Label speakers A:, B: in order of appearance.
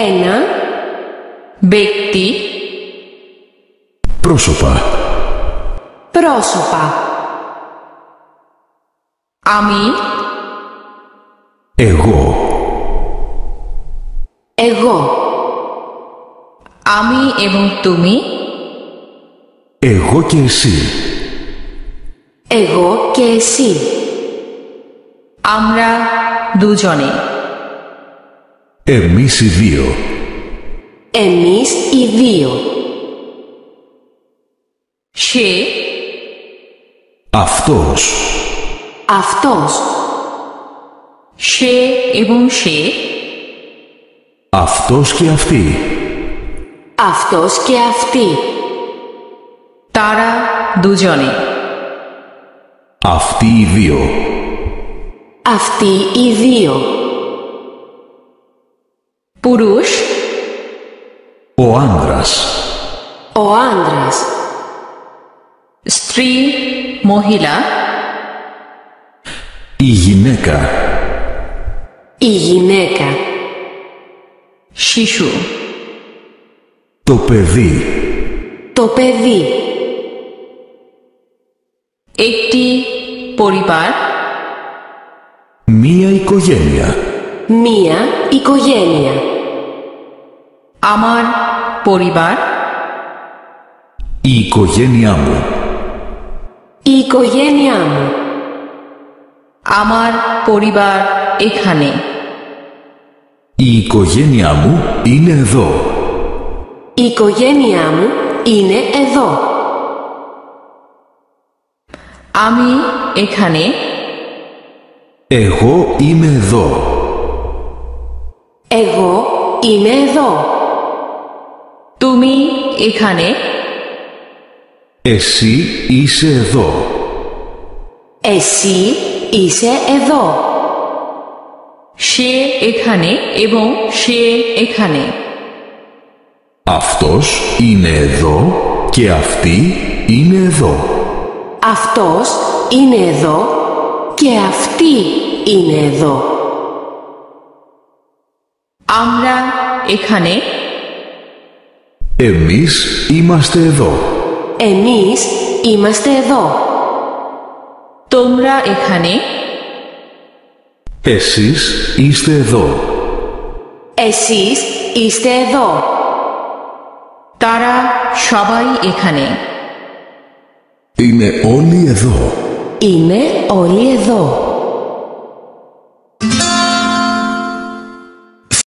A: Ένα
B: ব্যক্তি
C: πρόσωπα
B: আমি
C: εγώ
B: আমি এবং তুমি
C: εγώ και εσύ
B: আমরা দুজনে
C: εμείς οι δύο
B: সে
C: αυτός
B: সে এবং সে
C: αυτός και αυτή
B: তারা দুজনে
C: αυτοί οι δύο
B: পুরুষ
C: ο άνδρας
B: স্ত্রী মহিলা
C: η γυναίκα
B: শিশু
C: το παιδί
B: একটি পরিবার
C: μία οικογένεια
B: আমার পরিবার
C: η οικογένειά μου
B: আমার পরিবার এখানে
C: η οικογένειά μου είναι εδώ
B: আমি এখানে
C: εγώ είμαι εδώ
B: তুমি এখানে
C: εσύ είσαι εδώ
B: সে এখানে এবং সে এখানে
C: αυτός είναι εδώ και αυτή είναι εδώ আমরা এখানে εμείς είμαστε εδώ
B: তোমরা এখানে
C: εσείς είστε εδώ
B: তারা সবাই এখানে
C: είναι όλοι εδώ
A: Είναι όλοι εδώ.